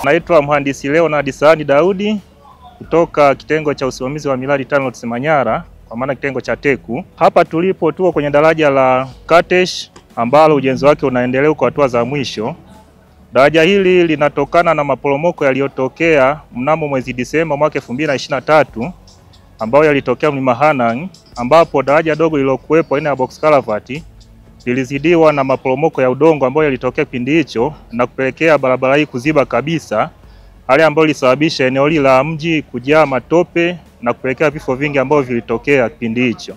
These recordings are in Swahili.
Naitwa Mhandisi Leonard Sahani Daudi kutoka kitengo cha usimamizi wa miradi TANROADS Manyara, kwa maana kitengo cha TECU. Hapa tulipo tuko kwenye daraja la Katesh ambalo ujenzi wake unaendelea kwa hatua za mwisho. Daraja hili linatokana na maporomoko yaliyotokea mnamo mwezi Disemba mwaka 2023 ambayo yalitokea mlima Hanang, ambapo daraja dogo lilokuwepo aina ya box culvert lilizidiwa na maporomoko ya udongo ambayo yalitokea kipindi hicho na kupelekea barabara hii kuziba kabisa, hali ambayo ilisababisha eneo hili la mji kujaa matope na kupelekea vifo vingi ambavyo vilitokea kipindi hicho.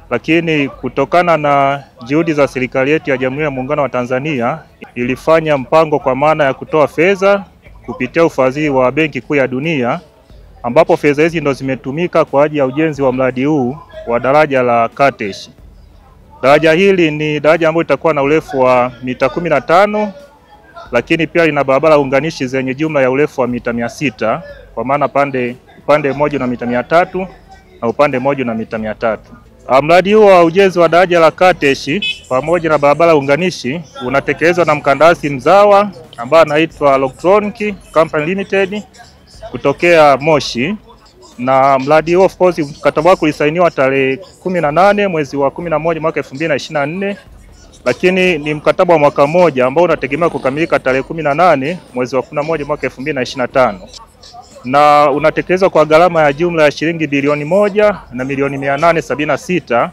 Lakini kutokana na juhudi za serikali yetu ya Jamhuri ya Muungano wa Tanzania, ilifanya mpango kwa maana ya kutoa fedha kupitia ufadhili wa Benki Kuu ya Dunia, ambapo fedha hizi ndo zimetumika kwa ajili ya ujenzi wa mradi huu wa daraja la Katesh. Daraja hili ni daraja ambalo litakuwa na urefu wa mita 15, lakini pia lina barabara unganishi zenye jumla ya urefu wa mita 600, kwa maana upande mmoja na mita 300 na upande mmoja na mita 300. Mradi huu wa ujenzi wa daraja la Katesh pamoja na barabara unganishi unatekelezwa na mkandarasi mzawa ambaye anaitwa Electronic Company Limited kutokea Moshi. Na mradi huu of course mkataba wake ulisainiwa tarehe 18 mwezi wa 11 mwaka 2024, lakini ni mkataba wa mwaka mmoja ambao unategemea kukamilika tarehe 18 mwezi wa 11 mwaka 2025. Na unatekelezwa kwa gharama ya jumla ya shilingi bilioni 1 na milioni 876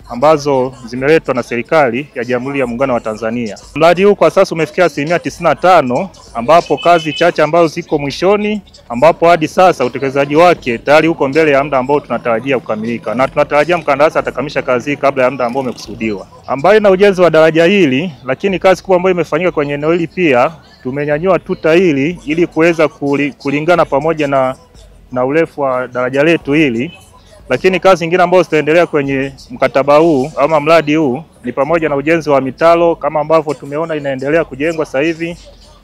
ambazo zimeletwa na serikali ya Jamhuri ya Muungano wa Tanzania. Mradi huu kwa sasa umefikia 95%, ambapo kazi chache ambazo ziko mwishoni, ambapo hadi sasa utekelezaji wake tayari uko mbele ya muda ambao tunatarajia kukamilika, na tunatarajia mkandarasi atakamilisha kazi hii kabla ya muda ambao umekusudiwa. Mbali na ujenzi wa daraja hili, lakini kazi kubwa ambayo imefanyika kwenye eneo hili pia tumenyanyua tuta hili ili kuweza kulingana pamoja na urefu wa daraja letu hili. Lakini kazi nyingine ambazo zitaendelea kwenye mkataba huu ama mradi huu ni pamoja na ujenzi wa mitalo kama ambavyo tumeona inaendelea kujengwa sasa hivi,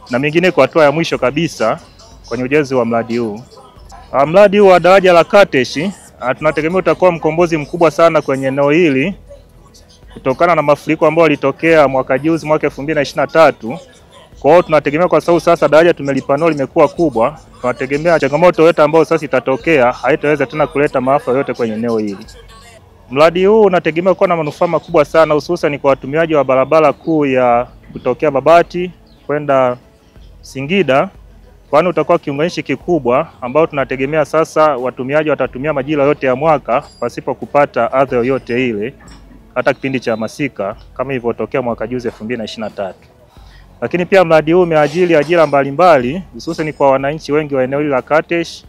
na mingine kwa hatua ya mwisho kabisa kwenye ujenzi wa mradi huu. Mradi huu wa daraja la Katesh tunategemea utakuwa mkombozi mkubwa sana kwenye eneo hili kutokana na mafuriko ambayo yalitokea mwaka juzi mwaka 2023. Kwa hiyo tunategemea kwa sababu sasa daraja tumelipanua limekuwa kubwa, tunategemea changamoto yote ambayo sasa itatokea haitaweza tena kuleta maafa yote kwenye eneo hili. Mradi huu unategemea kuwa na manufaa makubwa sana, hususan kwa watumiaji wa barabara kuu ya kutokea Babati kwenda Singida, kwani utakuwa kiunganishi kikubwa ambao tunategemea sasa watumiaji watatumia majira yote ya mwaka pasipo kupata adha yoyote ile, hata kipindi cha masika kama ilivyotokea mwaka juzi 2023. Lakini pia mradi huu umeajiri ajira mbalimbali hususan kwa wananchi wengi wa eneo hili la Katesh,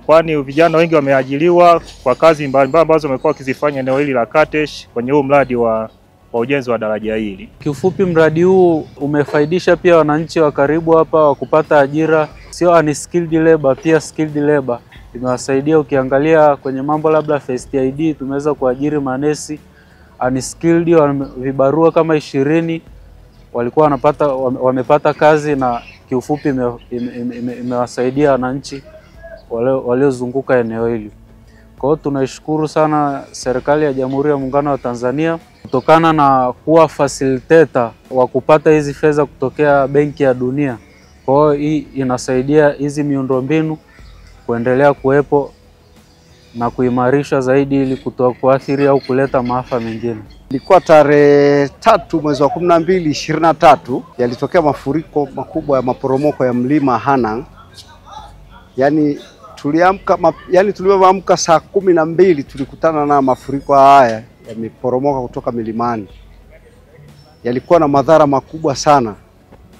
kwani vijana wengi wameajiriwa kwa kazi mbalimbali ambazo wamekuwa wakizifanya eneo hili la Katesh kwenye huu mradi wa ujenzi wa daraja hili. Kiufupi, mradi huu umefaidisha pia wananchi wa karibu hapa wa kupata ajira, sio unskilled labor, pia skilled labor. Imewasaidia, ukiangalia kwenye mambo labda first ID tumeweza kuajiri manesi unskilled vibarua kama 20 walikuwa wamepata kazi, na kiufupi imewasaidia wananchi waliozunguka eneo hili. Kwa hiyo tunaishukuru sana serikali ya Jamhuri ya Muungano wa Tanzania kutokana na kuwa facilitator wa kupata hizi fedha kutokea Benki ya Dunia. Kwa hiyo hii inasaidia hizi miundombinu kuendelea kuwepo na kuimarisha zaidi ili kutokuathiri au kuleta maafa mengine. Ilikuwa tarehe 3 mwezi wa 12 2023 yalitokea mafuriko makubwa ya maporomoko ya mlima Hanang. Tulivyoamka saa 12 tulikutana na mafuriko haya yameporomoka kutoka milimani. Yalikuwa na madhara makubwa sana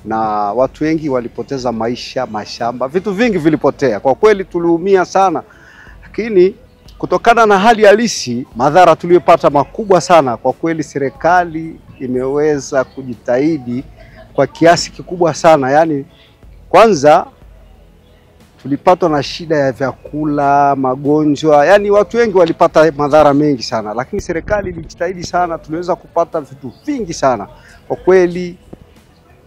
na watu wengi walipoteza maisha, mashamba, vitu vingi vilipotea. Kwa kweli tuliumia sana, lakini kutokana na hali halisi madhara tuliyopata makubwa sana. Kwa kweli serikali imeweza kujitahidi kwa kiasi kikubwa sana. Kwanza tulipatwa na shida ya vyakula, magonjwa, watu wengi walipata madhara mengi sana, lakini serikali ilijitahidi sana, tuliweza kupata vitu vingi sana. Kwa kweli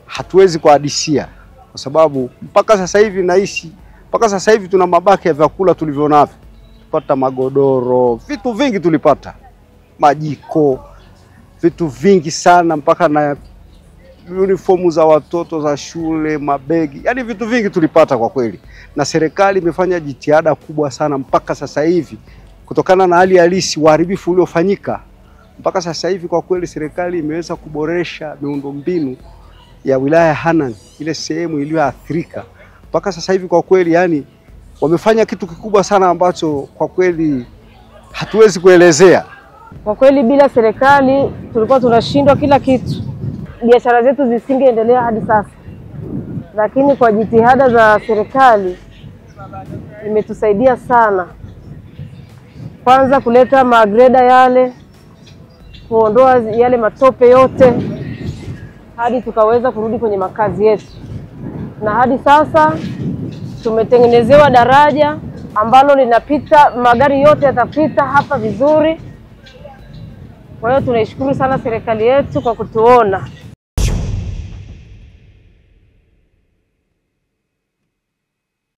hatuwezi kuhadisia kwa sababu mpaka sasa hivi tuna mabaki ya vyakula tulivyonavyo. Tupata magodoro, vitu vingi tulipata, majiko, vitu vingi sana, mpaka na uniformu za watoto za shule, mabegi, yani vitu vingi tulipata kwa kweli. Na serikali imefanya jitihada kubwa sana mpaka sasa hivi kutokana na hali halisi uharibifu uliofanyika. Mpaka sasa hivi kwa kweli serikali imeweza kuboresha miundombinu ya wilaya Hanang', ile sehemu iliyoathirika. Mpaka sasa hivi kwa kweli yani wamefanya kitu kikubwa sana ambacho kwa kweli hatuwezi kuelezea. Kwa kweli bila serikali tulikuwa tunashindwa kila kitu. Biashara zetu zisingeendelea hadi sasa. Lakini kwa jitihada za serikali imetusaidia sana. Kwanza kuleta magreda yale, kuondoa yale matope yote hadi tukaweza kurudi kwenye makazi yetu. Na hadi sasa tumetengenezewa daraja ambalo linapita, magari yote yatapita hapa vizuri. Kwa hiyo tunaishukuru sana serikali yetu kwa kutuona.